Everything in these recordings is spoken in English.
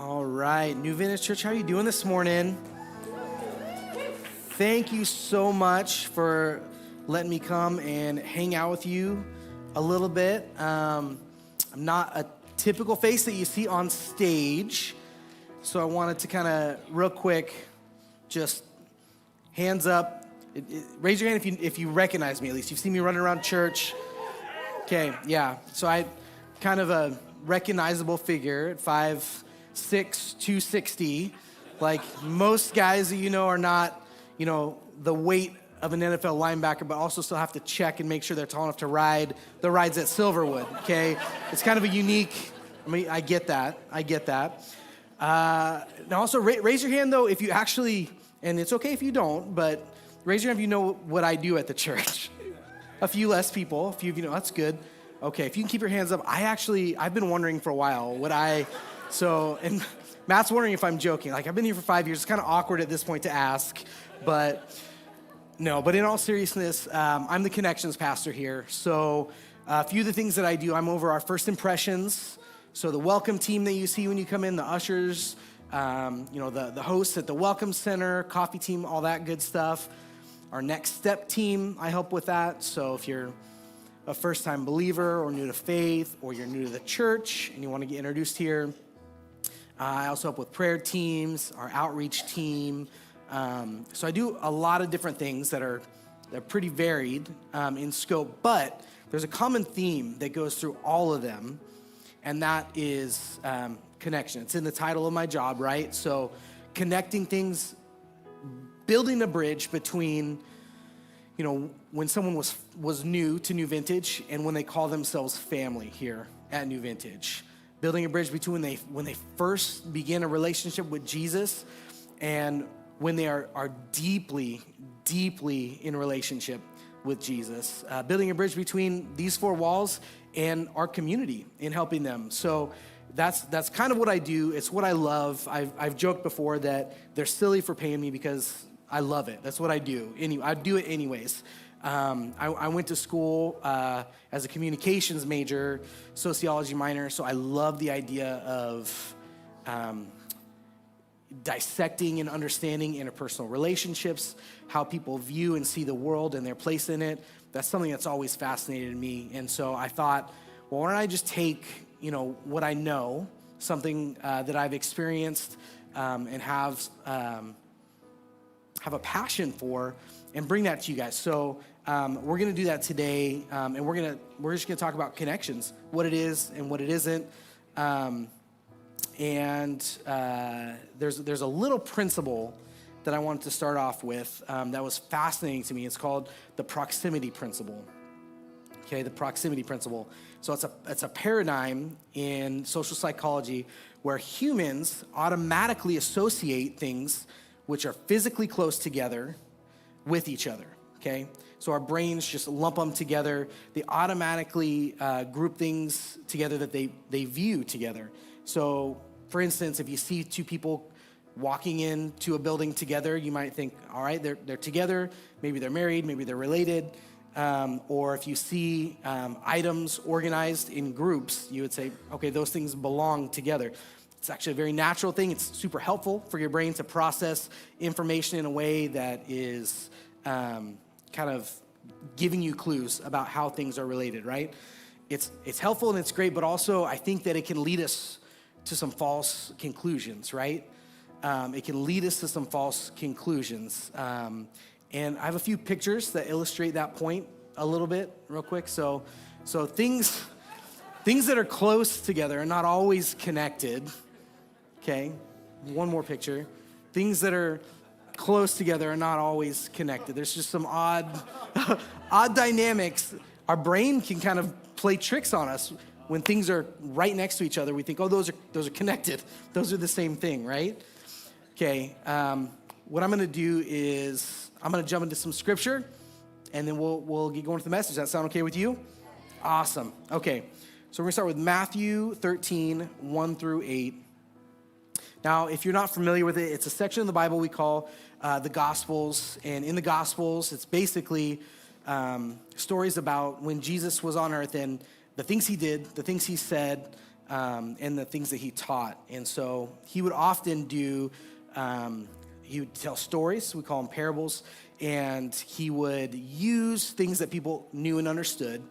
All right, New Vintage Church, how are you doing this morning? Thank you so much for letting me come and hang out with you a little bit. I'm not a typical face that you see on stage, so I wanted to kind of real quick, just hands up. Raise your hand if you recognize me at least. You've seen me running around church. Okay, yeah. So I kind of a recognizable figure at 5'6", 260. Like most guys that you know are not, the weight of an NFL linebacker, but also still have to check and make sure they're tall enough to ride the rides at Silverwood, okay? It's kind of a unique, I get that. Now also raise your hand though if you actually, and it's okay if you don't, but raise your hand if you know what I do at the church. A few less people, a few of you know, that's good. Okay, if you can keep your hands up, I've been wondering for a while and Matt's wondering if I'm joking. Like, I've been here for 5 years. It's kind of awkward at this point to ask, but in all seriousness, I'm the connections pastor here. So a few of the things that I do, I'm over our first impressions. So the welcome team that you see when you come in, the ushers, the hosts at the welcome center, coffee team, all that good stuff. Our next step team, I help with that. So if you're a first-time believer or new to faith, or you're new to the church and you want to get introduced here, I also help with prayer teams, our outreach team. So I do a lot of different things that are pretty varied in scope, but there's a common theme that goes through all of them, and that is connection. It's in the title of my job, right? So connecting things, building a bridge between when someone was new to New Vintage and when they call themselves family here at New Vintage. Building a bridge between when they first begin a relationship with Jesus and when they are deeply, deeply in relationship with Jesus. Building a bridge between these four walls and our community in helping them. So that's kind of what I do. It's what I love. I've joked before that they're silly for paying me because I love it. That's what I do. I do it anyways. I went to school as a communications major, sociology minor, so I love the idea of dissecting and understanding interpersonal relationships, how people view and see the world and their place in it. That's something that's always fascinated me. And so I thought, well, why don't I just take, what I know, something that I've experienced and have a passion for, and bring that to you guys. So we're gonna do that today, and we're just gonna talk about connections, what it is and what it isn't. There's a little principle that I wanted to start off with that was fascinating to me. It's called the proximity principle. Okay, the proximity principle. So it's a paradigm in social psychology where humans automatically associate things which are physically close together with each other, okay? So our brains just lump them together. They automatically group things together that they view together. So, for instance, if you see two people walking into a building together, you might think, all right, they're together. Maybe they're married, maybe they're related. Or if you see items organized in groups, you would say, okay, those things belong together. It's actually a very natural thing. It's super helpful for your brain to process information in a way that is kind of giving you clues about how things are related, right? It's helpful and it's great, but also I think that it can lead us to some false conclusions, right? It can lead us to some false conclusions. And I have a few pictures that illustrate that point a little bit real quick. So things that are close together are not always connected. Okay, one more picture. Things that are close together are not always connected. There's just some odd dynamics. Our brain can kind of play tricks on us when things are right next to each other. We think, oh, those are connected. Those are the same thing, right? Okay, what I'm gonna do is I'm gonna jump into some scripture and then we'll get going with the message. Does that sound okay with you? Awesome, okay. So we're gonna start with Matthew 13, 1 through 8. Now, if you're not familiar with it, it's a section of the Bible we call the Gospels. And in the Gospels, it's basically stories about when Jesus was on earth and the things he did, the things he said, and the things that he taught. And so he would often he would tell stories, we call them parables, and he would use things that people knew and understood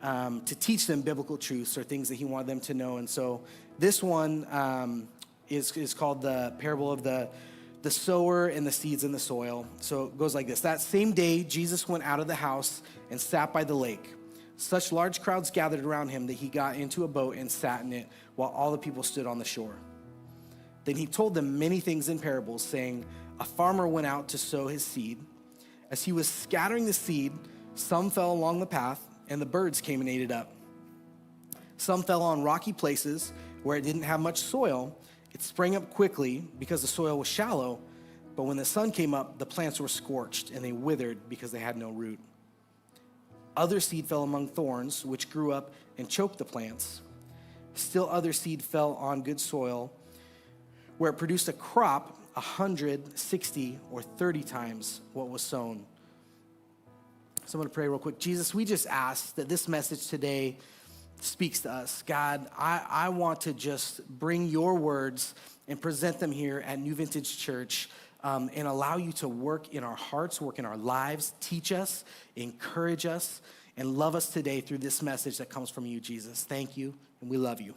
to teach them biblical truths or things that he wanted them to know. And so this one is called the parable of the sower and the seeds in the soil. So it goes like this. That same day, Jesus went out of the house and sat by the lake. Such large crowds gathered around him that he got into a boat and sat in it while all the people stood on the shore. Then he told them many things in parables, saying, a farmer went out to sow his seed. As he was scattering the seed, some fell along the path, and the birds came and ate it up. Some fell on rocky places where it didn't have much soil. It sprang up quickly because the soil was shallow, but when the sun came up, the plants were scorched, and they withered because they had no root. Other seed fell among thorns, which grew up and choked the plants. Still other seed fell on good soil, where it produced a crop 100, 60, or 30 times what was sown. So I'm going to pray real quick. Jesus, we just ask that this message today speaks to us. God, I want to just bring your words and present them here at New Vintage Church, and allow you to work in our hearts, work in our lives, teach us, encourage us, and love us today through this message that comes from you, Jesus. Thank you, and we love you.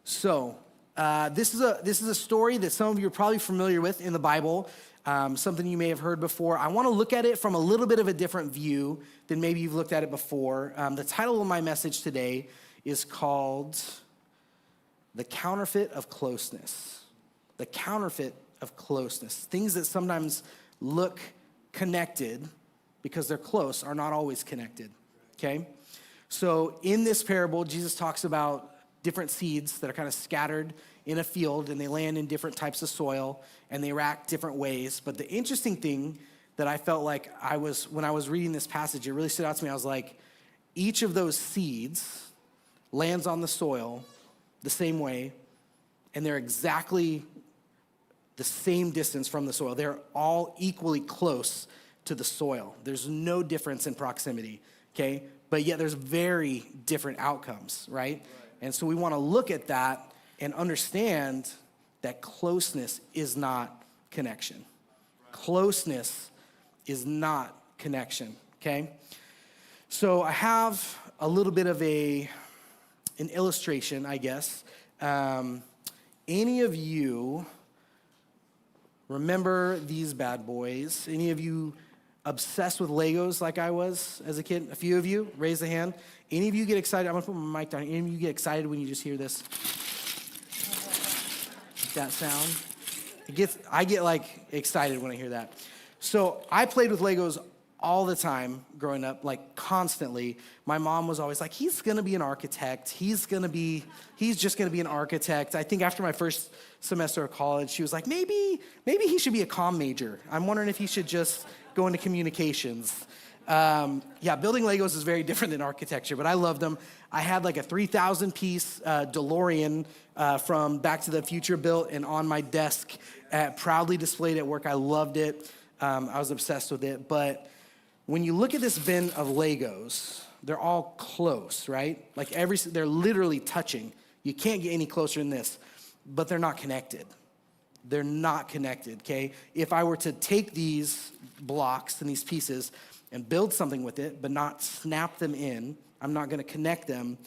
So, this is a story that some of you are probably familiar with in the Bible, something you may have heard before. I want to look at it from a little bit of a different view than maybe you've looked at it before. The title of my message today is called The Counterfeit of Closeness. The Counterfeit of Closeness. Things that sometimes look connected because they're close are not always connected, okay? So in this parable, Jesus talks about different seeds that are kind of scattered in a field, and they land in different types of soil, and they react different ways. But the interesting thing that I felt like when I was reading this passage, it really stood out to me. I was like, each of those seeds lands on the soil the same way, and they're exactly the same distance from the soil. They're all equally close to the soil. There's no difference in proximity, okay? But yet there's very different outcomes, right? And so we want to look at that and understand that closeness is not connection. Closeness is not connection, okay? So I have a little bit of an illustration, I guess. Any of you remember these bad boys? Any of you obsessed with Legos like I was as a kid? A few of you, raise a hand. Any of you get excited? I'm gonna put my mic down. Any of you get excited when you just hear this? That sound? I get like excited when I hear that. So I played with Legos all the time growing up, like constantly. My mom was always like, he's gonna be an architect. He's just gonna be an architect. I think after my first semester of college, she was like, maybe he should be a comm major. I'm wondering if he should just go into communications. Building Legos is very different than architecture, but I loved them. I had like a 3,000 piece DeLorean from Back to the Future built and on my desk, proudly displayed at work. I loved it. I was obsessed with it. But when you look at this bin of Legos, they're all close, right? Like they're literally touching. You can't get any closer than this, but they're not connected. They're not connected, okay? If I were to take these blocks and these pieces and build something with it, but not snap them in, I'm not gonna connect them,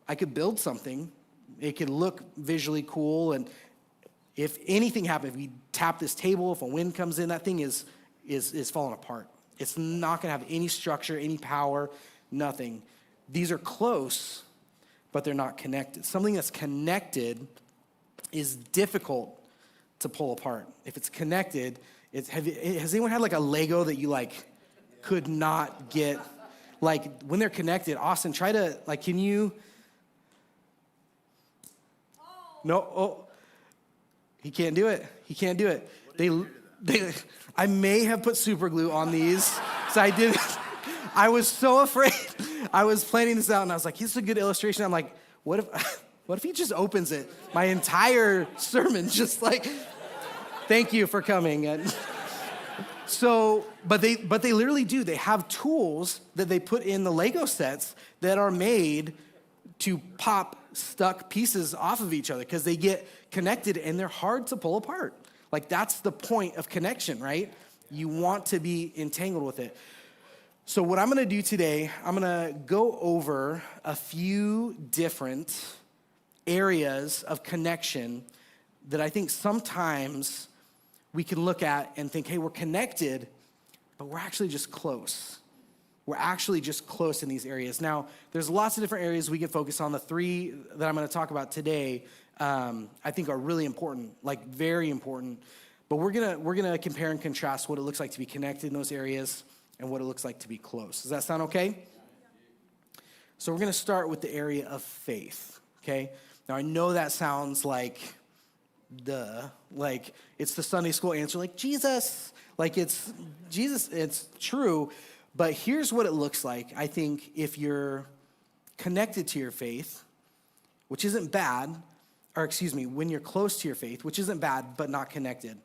I could build something. It could look visually cool, and if anything happened, if we tap this table, if a wind comes in, that thing is falling apart. It's not gonna have any structure, any power, nothing. These are close, but they're not connected. Something that's connected is difficult to pull apart. If it's connected, has anyone had like a Lego that you like could not get? Like when they're connected, Austin, try to like, can you? No, oh, he can't do it. He can't do it. I may have put super glue on these, so I didn't. I was so afraid. I was planning this out, and I was like, "This is a good illustration." I'm like, "What if he just opens it?" My entire sermon just like, "Thank you for coming." And so, but they literally do. They have tools that they put in the Lego sets that are made to pop stuck pieces off of each other because they get connected and they're hard to pull apart. Like that's the point of connection, right? You want to be entangled with it. So what I'm gonna do today, I'm gonna go over a few different areas of connection that I think sometimes we can look at and think, hey, we're connected, but we're actually just close. We're actually just close in these areas. Now, there's lots of different areas we can focus on. The three that I'm gonna talk about today, I think are really important, like very important. But we're gonna compare and contrast what it looks like to be connected in those areas and what it looks like to be close. Does that sound okay? So we're gonna start with the area of faith, okay? Now, I know that sounds like like it's the Sunday school answer, like Jesus, like it's Jesus, it's true. But here's what it looks like, I think, if you're connected to your faith, which isn't bad, or excuse me, when you're close to your faith, which isn't bad, but not connected.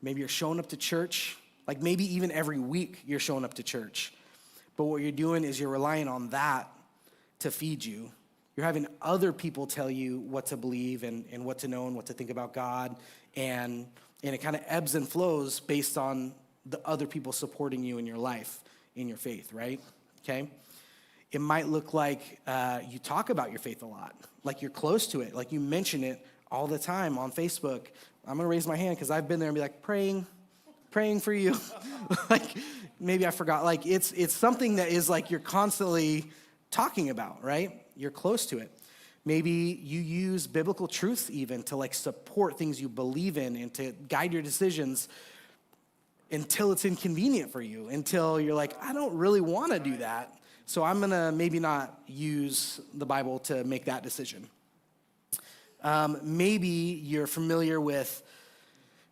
Maybe you're showing up to church, like maybe even every week you're showing up to church. But what you're doing is you're relying on that to feed you. You're having other people tell you what to believe and what to know and what to think about God. And it kind of ebbs and flows based on the other people supporting you in your life, in your faith, right? Okay? It might look like you talk about your faith a lot, like you're close to it, like you mention it all the time on Facebook. I'm gonna raise my hand because I've been there and be like, praying for you. Like, maybe I forgot. Like, it's something that is like you're constantly talking about, right? You're close to it. Maybe you use biblical truths even to like support things you believe in and to guide your decisions until it's inconvenient for you, until you're like, I don't really want to do that, so I'm going to maybe not use the Bible to make that decision. Maybe you're familiar with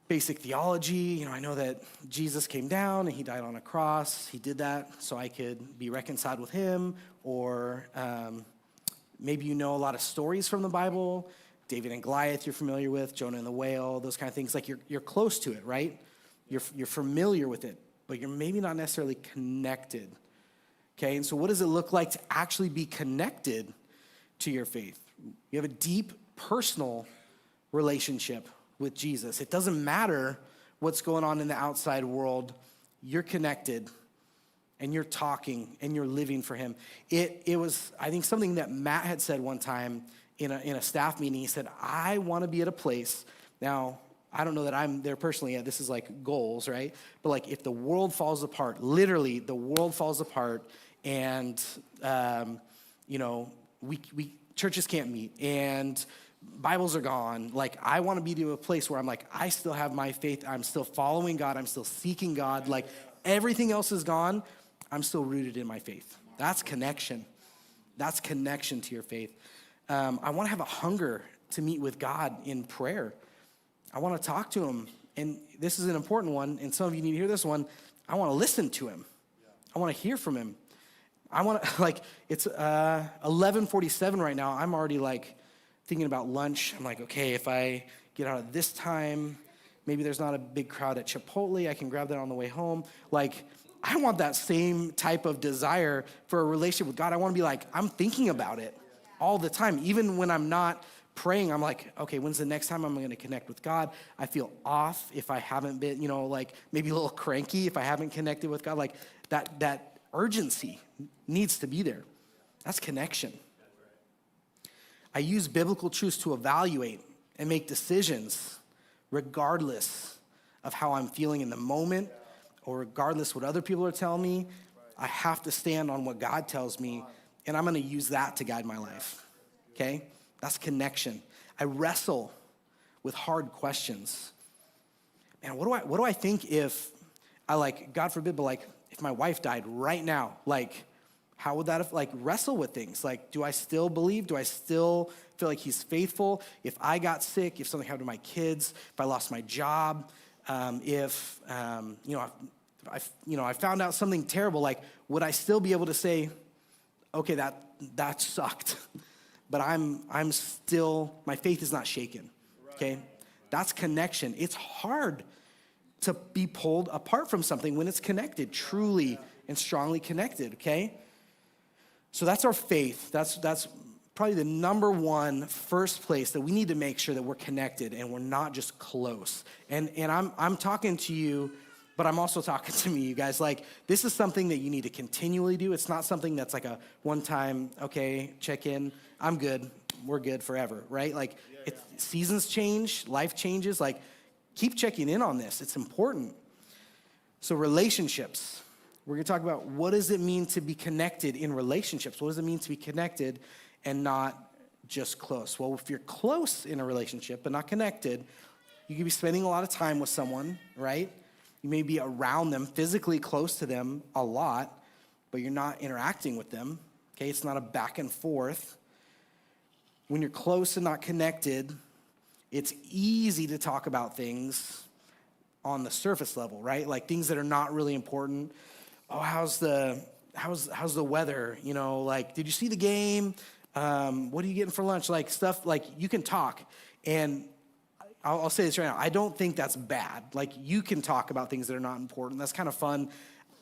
basic theology. You know, I know that Jesus came down and he died on a cross. He did that so I could be reconciled with him. Or maybe you know a lot of stories from the Bible. David and Goliath you're familiar with, Jonah and the whale, those kind of things. Like you're close to it, right? You're familiar with it, but you're maybe not necessarily connected, okay? And so what does it look like to actually be connected to your faith? You have a deep personal relationship with Jesus. It doesn't matter what's going on in the outside world. You're connected, and you're talking, and you're living for him. It was, I think, something that Matt had said one time in a staff meeting. He said, I want to be at a place, now, I don't know that I'm there personally yet. This is like goals, right? But like if the world falls apart, literally the world falls apart and, we churches can't meet and Bibles are gone. Like I want to be to a place where I'm like, I still have my faith. I'm still following God. I'm still seeking God. Like everything else is gone. I'm still rooted in my faith. That's connection. That's connection to your faith. I want to have a hunger to meet with God in prayer. I want to talk to him, and this is an important one, and some of you need to hear this one. I want to listen to him. I want to hear from him. I want to, like, it's 11:47 right now. I'm already, like, thinking about lunch. I'm like, okay, if I get out at this time, maybe there's not a big crowd at Chipotle. I can grab that on the way home. Like, I want that same type of desire for a relationship with God. I want to be like, I'm thinking about it all the time, even when I'm not praying. I'm like, okay, when's the next time I'm going to connect with God? I feel off if I haven't been, like maybe a little cranky if I haven't connected with God. Like that urgency needs to be there. That's connection. I use biblical truths to evaluate and make decisions regardless of how I'm feeling in the moment or regardless what other people are telling me. I have to stand on what God tells me, and I'm going to use that to guide my life, okay? That's connection. I wrestle with hard questions. Man, what do I think if I like, God forbid, but like if my wife died right now, like how would that have, like wrestle with things? Like, do I still believe? Do I still feel like he's faithful? If I got sick, if something happened to my kids, if I lost my job, I found out something terrible, like would I still be able to say, okay, that sucked? But I'm still, my faith is not shaken, okay? That's connection. It's hard to be pulled apart from something when it's connected, truly and strongly connected, okay? So that's our faith. That's probably the number one first place that we need to make sure that we're connected and we're not just close. And I'm talking to you, but I'm also talking to me, you guys. Like, this is something that you need to continually do. It's not something that's like a one-time, okay, check in, I'm good, we're good forever, right? Like, seasons change, life changes. Like, keep checking in on this. It's important. So relationships. We're going to talk about what does it mean to be connected in relationships? What does it mean to be connected and not just close? Well, if you're close in a relationship but not connected, you could be spending a lot of time with someone, right? You may be around them, physically close to them a lot, but you're not interacting with them, okay? It's not a back and forth. When you're close and not connected, it's easy to talk about things on the surface level, right? Like things that are not really important. Oh, how's the weather? You know, like, did you see the game? What are you getting for lunch? Like stuff, like you can talk. And I'll say this right now. I don't think that's bad. Like, you can talk about things that are not important. That's kind of fun.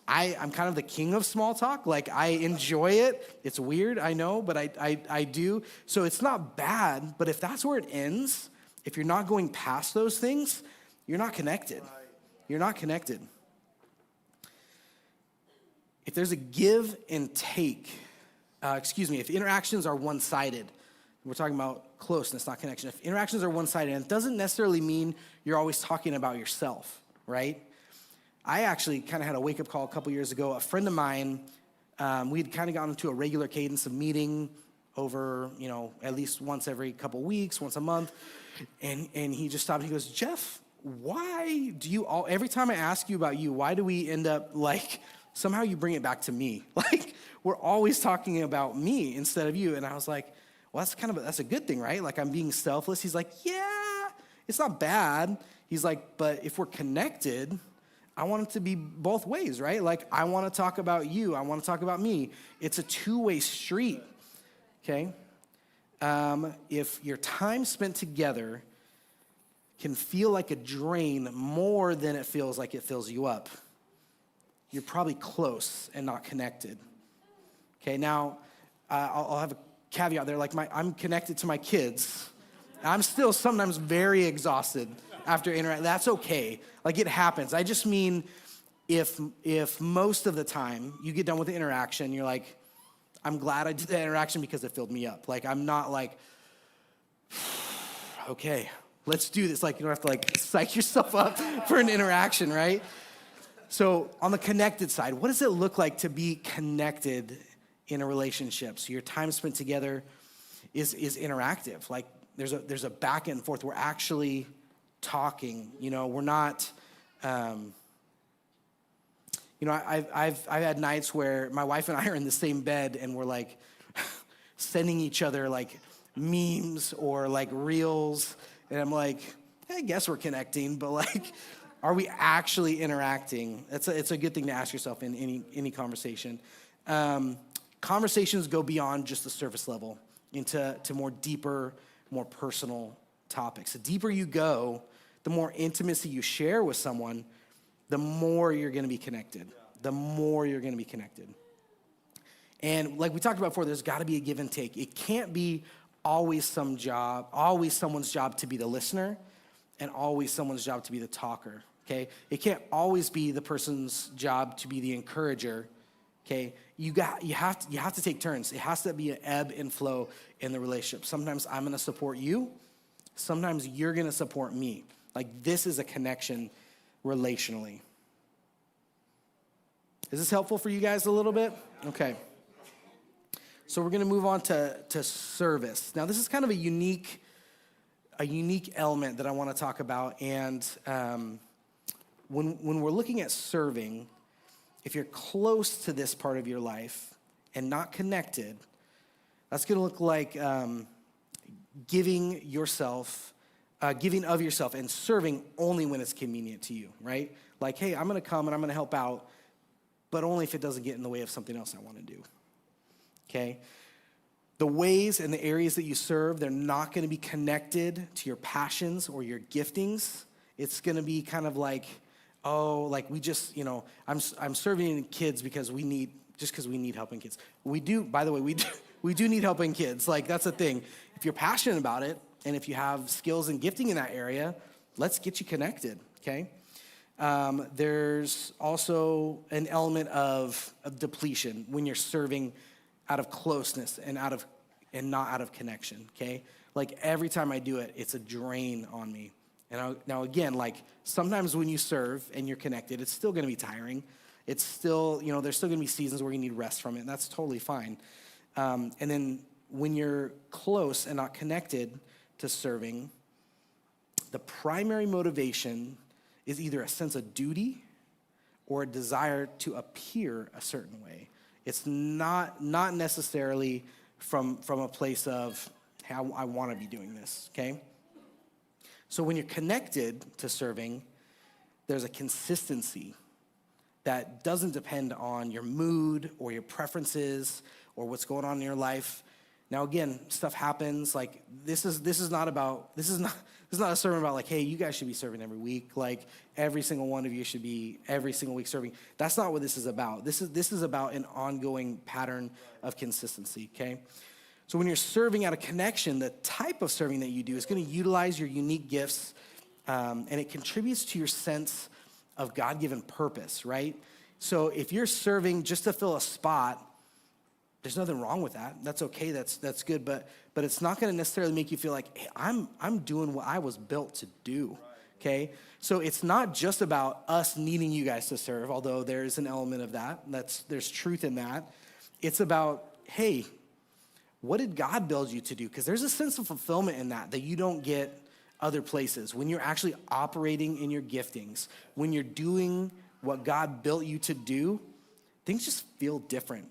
I'm kind of the king of small talk. Like, I enjoy it. It's weird, I know, but I do. So it's not bad, but if that's where it ends, if you're not going past those things, you're not connected. You're not connected. If there's a give and take, if interactions are one-sided, we're talking about closeness, not connection. If interactions are one-sided, and it doesn't necessarily mean you're always talking about yourself, right? I actually kind of had a wake-up call a couple years ago. A friend of mine, we'd kind of gotten into a regular cadence of meeting over, at least once every couple weeks, once a month. And he just stopped. He goes, Jeff, why do you every time I ask you about you, why do we end up like, somehow you bring it back to me? Like, we're always talking about me instead of you. And I was like, well, that's a good thing, right? Like, I'm being selfless. He's like, yeah, it's not bad. He's like, but if we're connected, I want it to be both ways, right? Like, I want to talk about you. I want to talk about me. It's a two-way street, okay? If your time spent together can feel like a drain more than it feels like it fills you up, you're probably close and not connected. Okay, now, I'll have a caveat there. Like, I'm connected to my kids. I'm still sometimes very exhausted after interacting. That's okay. Like, it happens. I just mean if most of the time you get done with the interaction, you're like, I'm glad I did that interaction because it filled me up. Like, I'm not like, okay, let's do this. Like, you don't have to like psych yourself up for an interaction, right? So on the connected side, what does it look like to be connected in a relationship? So your time spent together is interactive. Like, there's a back and forth. We're actually talking. We're not. I've had nights where my wife and I are in the same bed and we're like sending each other like memes or like reels, and I'm like, I guess we're connecting, but like, are we actually interacting? It's a good thing to ask yourself in any conversation. Conversations go beyond just the surface level into more deeper, more personal topics. The deeper you go, the more intimacy you share with someone, the more you're going to be connected. The more you're going to be connected. And like we talked about before, there's got to be a give and take. It can't be always someone's job to be the listener and always someone's job to be the talker. Okay? It can't always be the person's job to be the encourager. Okay? You have to take turns. It has to be an ebb and flow in the relationship. Sometimes I'm going to support you. Sometimes you're going to support me. Like, this is a connection relationally. Is this helpful for you guys a little bit? Okay. So we're going to move on to service. Now, this is kind of a unique element that I want to talk about. And when we're looking at serving, if you're close to this part of your life and not connected, that's going to look like giving of yourself and serving only when it's convenient to you, right? Like, hey, I'm going to come and I'm going to help out, but only if it doesn't get in the way of something else I want to do, okay? The ways and the areas that you serve, they're not going to be connected to your passions or your giftings. It's going to be kind of like, oh, like we just, I'm serving kids because we need just because we need helping kids. We do, by the way, we do need helping kids. Like, that's the thing. If you're passionate about it, and if you have skills and gifting in that area, let's get you connected, okay? There's also an element of depletion when you're serving out of closeness and not out of connection, okay? Like, every time I do it, it's a drain on me. And now again, like, sometimes when you serve and you're connected, it's still gonna be tiring. It's still, there's still gonna be seasons where you need rest from it, and that's totally fine. And then when you're close and not connected to serving, the primary motivation is either a sense of duty or a desire to appear a certain way. It's not necessarily from a place of, hey, I want to be doing this, okay? So when you're connected to serving, there's a consistency that doesn't depend on your mood or your preferences or what's going on in your life. Now again, stuff happens. Like, this is not a sermon about like, hey, you guys should be serving every week. Like, every single one of you should be every single week serving. That's not what this is about. This is about an ongoing pattern of consistency, okay? So when you're serving out of connection, the type of serving that you do is going to utilize your unique gifts, and it contributes to your sense of God-given purpose, right? So if you're serving just to fill a spot, there's nothing wrong with that. That's okay. That's good. But it's not going to necessarily make you feel like, hey, I'm doing what I was built to do. Okay. So it's not just about us needing you guys to serve, although there's an element of that. There's truth in that. It's about, hey, what did God build you to do? Because there's a sense of fulfillment in that you don't get other places. When you're actually operating in your giftings, when you're doing what God built you to do, things just feel different.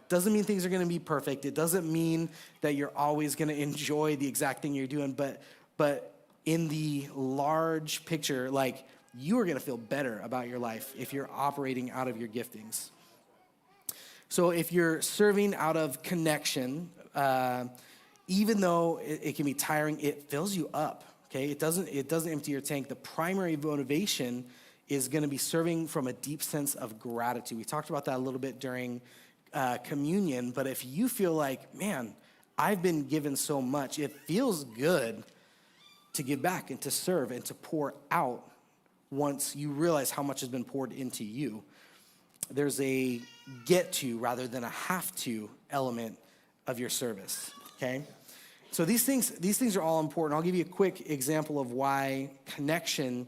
Doesn't mean things are going to be perfect. It doesn't mean that you're always going to enjoy the exact thing you're doing, but in the large picture, like, you are going to feel better about your life if you're operating out of your giftings. So if you're serving out of connection, even though it can be tiring, it fills you up, okay? It doesn't empty your tank. The primary motivation is going to be serving from a deep sense of gratitude. We talked about that a little bit during communion, but if you feel like, man, I've been given so much, it feels good to give back and to serve and to pour out once you realize how much has been poured into you. There's a get to rather than a have to element of your service, okay? So these things are all important. I'll give you a quick example of why connection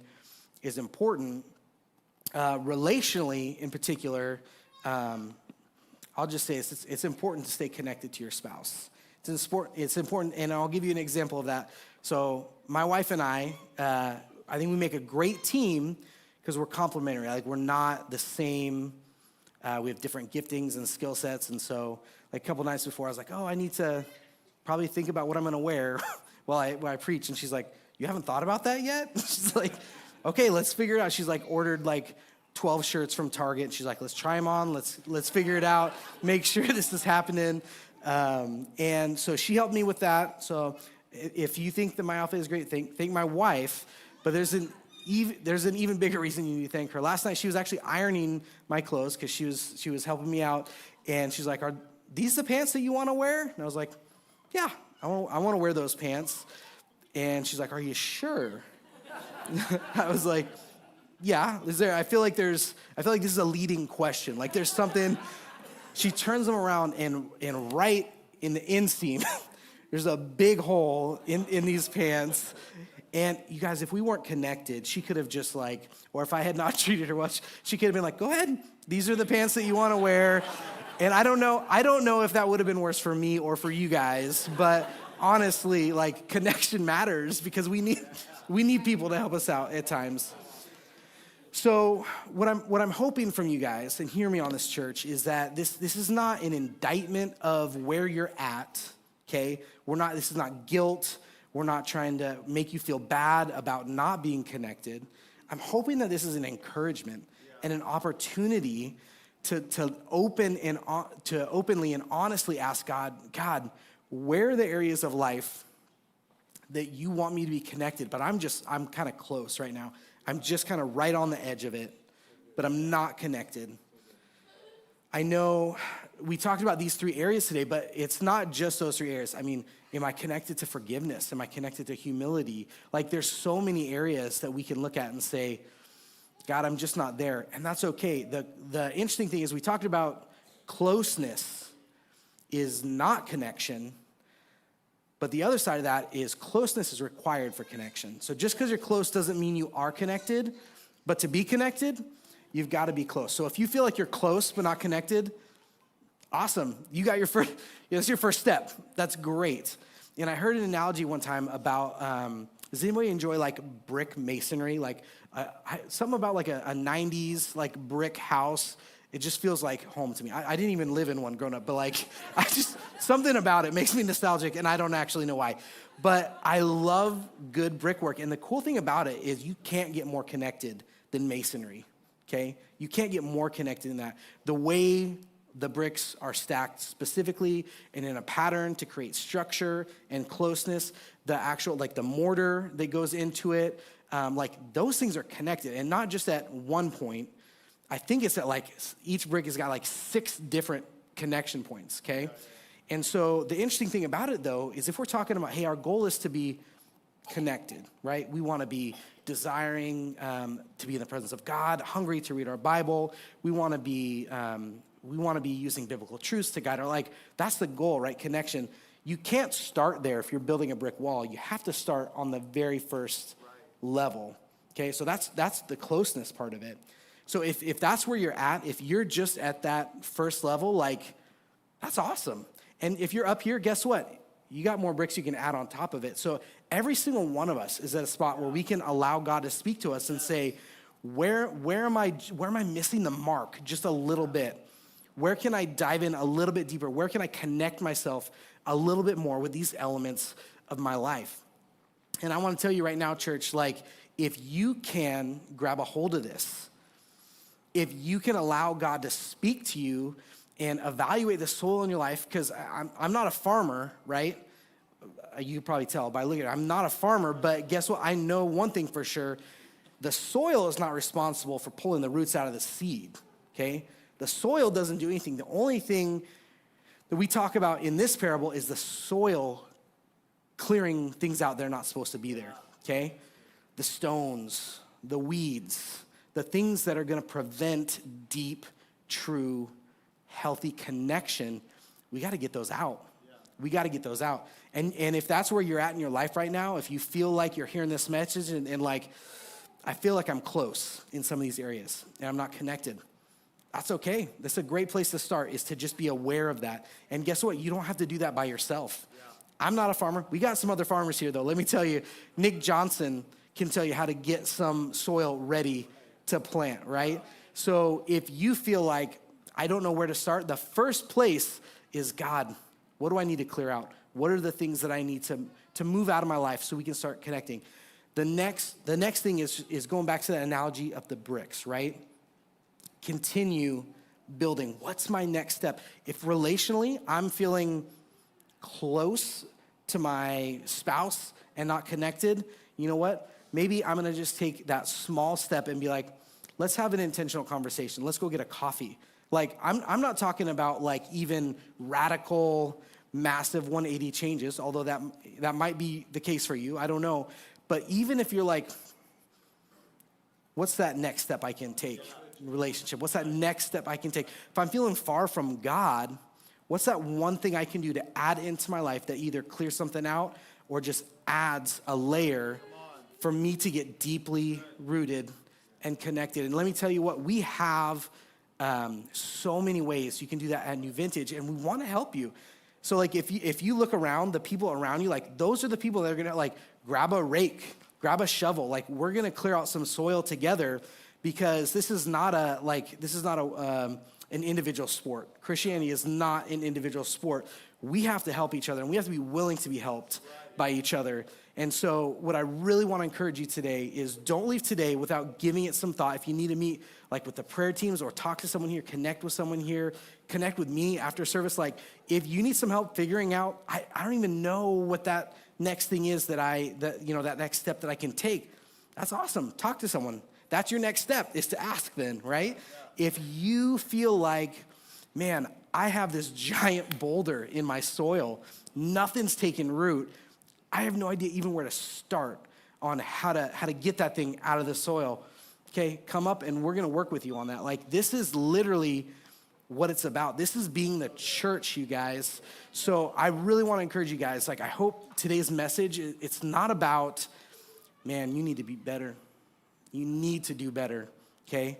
is important. Relationally, in particular, I'll just say it's important to stay connected to your spouse. It's important, and I'll give you an example of that. So my wife and I think we make a great team because we're complementary. Like, we're not the same. We have different giftings and skill sets, and so like a couple nights before, I was like, oh, I need to probably think about what I'm going to wear while I preach. And she's like, you haven't thought about that yet? She's like, okay, let's figure it out. She's like ordered like 12 shirts from Target. She's like, let's try them on. Let's figure it out. Make sure this is happening. And so she helped me with that. So if you think that my outfit is great, thank my wife. But there's an even bigger reason you need to thank her. Last night she was actually ironing my clothes because she was helping me out. And she's like, are these the pants that you want to wear? And I was like, yeah, I want to wear those pants. And she's like, are you sure? I was like, yeah. I feel like this is a leading question. Like, there's something. She turns them around and right in the inseam, there's a big hole in these pants. And you guys, if we weren't connected, she could have just like, or if I had not treated her well, she could have been like, go ahead, these are the pants that you want to wear. And I don't know if that would have been worse for me or for you guys, but honestly, like, connection matters because we need people to help us out at times. So what I'm hoping from you guys, and hear me on this, church, is that this is not an indictment of where you're at, okay? This is not guilt. We're not trying to make you feel bad about not being connected. I'm hoping that this is an encouragement and an opportunity to openly and honestly ask God, where are the areas of life that you want me to be connected, but I'm kind of close right now. I'm just kind of right on the edge of it, but I'm not connected. I know we talked about these 3 areas today, but it's not just those 3 areas. I mean, am I connected to forgiveness? Am I connected to humility? Like, there's so many areas that we can look at and say, God, I'm just not there. And that's okay. The interesting thing is we talked about closeness is not connection, but the other side of that is closeness is required for connection. So just because you're close doesn't mean you are connected, but to be connected, you've got to be close. So if you feel like you're close but not connected, awesome. You got your first, that's your first step. That's great. And I heard an analogy one time about, does anybody enjoy like brick masonry? Like something about like a 90s like brick house. It just feels like home to me. I didn't even live in one growing up, but like, something about it makes me nostalgic, and I don't actually know why. But I love good brickwork, and the cool thing about it is you can't get more connected than masonry, okay? You can't get more connected than that. The way the bricks are stacked specifically and in a pattern to create structure and closeness, the actual, like the mortar that goes into it, like those things are connected, and not just at one point. I think it's that like each brick has got like 6 different connection points, okay? And so the interesting thing about it though is if we're talking about, hey, our goal is to be connected, right? We want to be desiring to be in the presence of God, hungry to read our Bible. We want to be using biblical truths to guide our life. That's the goal, right? Connection. You can't start there if you're building a brick wall. You have to start on the very first level, okay? So that's the closeness part of it. So if that's where you're at, if you're just at that first level, like, that's awesome. And if you're up here, guess what? You got more bricks you can add on top of it. So every single one of us is at a spot where we can allow God to speak to us and say, where am I missing the mark just a little bit? Where can I dive in a little bit deeper? Where can I connect myself a little bit more with these elements of my life? And I want to tell you right now, church, like, if you can grab a hold of this, if you can allow God to speak to you and evaluate the soil in your life, because I'm not a farmer, right? You can probably tell by looking at it. I'm not a farmer, but guess what? I know one thing for sure. The soil is not responsible for pulling the roots out of the seed, okay? The soil doesn't do anything. The only thing that we talk about in this parable is the soil clearing things out that are not supposed to be there, okay? The stones, the weeds, the things that are going to prevent deep, true, healthy connection, we got to get those out. Yeah. We got to get those out. And if that's where you're at in your life right now, if you feel like you're hearing this message and like, I feel like I'm close in some of these areas and I'm not connected, that's okay. That's a great place to start, is to just be aware of that. And guess what? You don't have to do that by yourself. Yeah. I'm not a farmer. We got some other farmers here, though. Let me tell you, Nick Johnson can tell you how to get some soil ready to plant, right? So if you feel like, I don't know where to start, the first place is, God, what do I need to clear out? What are the things that I need to move out of my life so we can start connecting? The next thing is going back to that analogy of the bricks, right? Continue building. What's my next step? If relationally I'm feeling close to my spouse and not connected, you know what? Maybe I'm gonna just take that small step and be like, let's have an intentional conversation. Let's go get a coffee. Like, I'm not talking about like even radical, massive 180 changes, although that might be the case for you. I don't know. But even if you're like, what's that next step I can take in relationship? What's that next step I can take? If I'm feeling far from God, what's that one thing I can do to add into my life that either clears something out or just adds a layer for me to get deeply rooted and connected? And let me tell you what, we have so many ways you can do that at New Vintage, and we want to help you. So like if you look around, the people around you, like those are the people that are gonna like grab a rake, grab a shovel. Like, we're gonna clear out some soil together, because this is not an individual sport. Christianity is not an individual sport. We have to help each other, and we have to be willing to be helped by each other. And so what I really want to encourage you today is, don't leave today without giving it some thought. If you need to meet like with the prayer teams or talk to someone here, connect with someone here, connect with me after service. Like, if you need some help figuring out, I don't even know what that next thing is that next step that I can take. That's awesome. Talk to someone. That's your next step, is to ask then, right? Yeah. If you feel like man, I have this giant boulder in my soil. Nothing's taken root. I have no idea even where to start on how to get that thing out of the soil. Okay, come up and we're gonna work with you on that. Like, this is literally what it's about. This is being the church, you guys. So I really wanna encourage you guys, like, I hope today's message, it's not about, man, you need to be better. You need to do better, okay?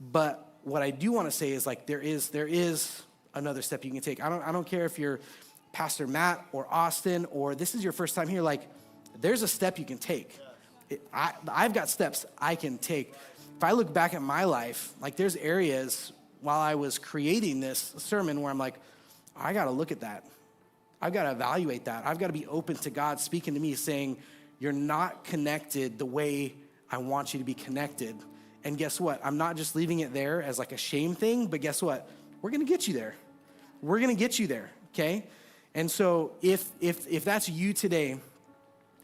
But what I do wanna say is, like, there is another step you can take. I don't care if you're Pastor Matt or Austin, or this is your first time here, like, there's a step you can take. I've got steps I can take. If I look back at my life, like, there's areas while I was creating this sermon where I'm like, I got to look at that. I've got to evaluate that. I've got to be open to God speaking to me saying, you're not connected the way I want you to be connected. And guess what? I'm not just leaving it there as like a shame thing, but guess what? We're going to get you there. We're going to get you there, okay? And so if that's you today,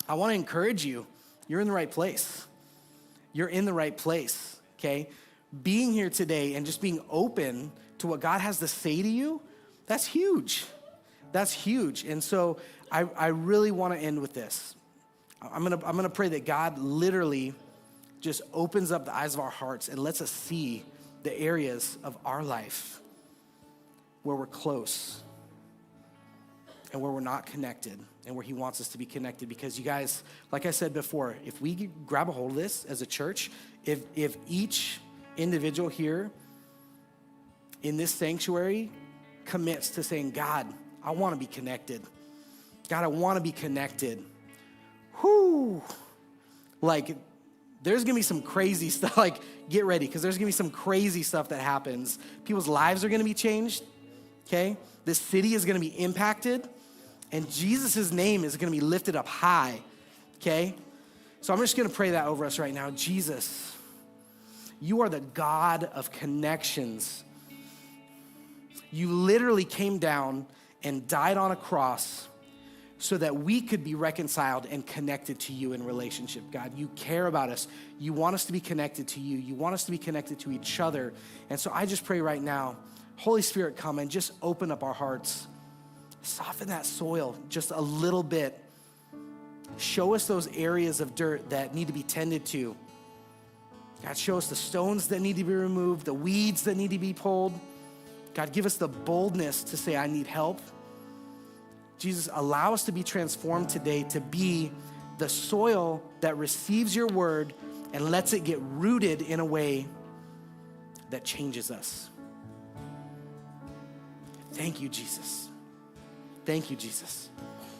I want to encourage you. You're in the right place. You're in the right place, okay? Being here today and just being open to what God has to say to you, that's huge. That's huge. And so I really want to end with this. I'm gonna pray that God literally just opens up the eyes of our hearts and lets us see the areas of our life where we're close and where we're not connected and where he wants us to be connected. Because you guys, like I said before, if we grab a hold of this as a church, if each individual here in this sanctuary commits to saying, God, I want to be connected. God, I want to be connected. Whoo! Like, there's going to be some crazy stuff. Like, get ready, because there's going to be some crazy stuff that happens. People's lives are going to be changed, okay? This city is going to be impacted, and Jesus' name is going to be lifted up high, okay? So I'm just going to pray that over us right now. Jesus, you are the God of connections. You literally came down and died on a cross so that we could be reconciled and connected to you in relationship, God. You care about us. You want us to be connected to you. You want us to be connected to each other. And so I just pray right now, Holy Spirit, come and just open up our hearts. Soften that soil just a little bit. Show us those areas of dirt that need to be tended to. God, show us the stones that need to be removed, the weeds that need to be pulled. God, give us the boldness to say, I need help. Jesus, allow us to be transformed today to be the soil that receives your word and lets it get rooted in a way that changes us. Thank you, Jesus. Thank you, Jesus.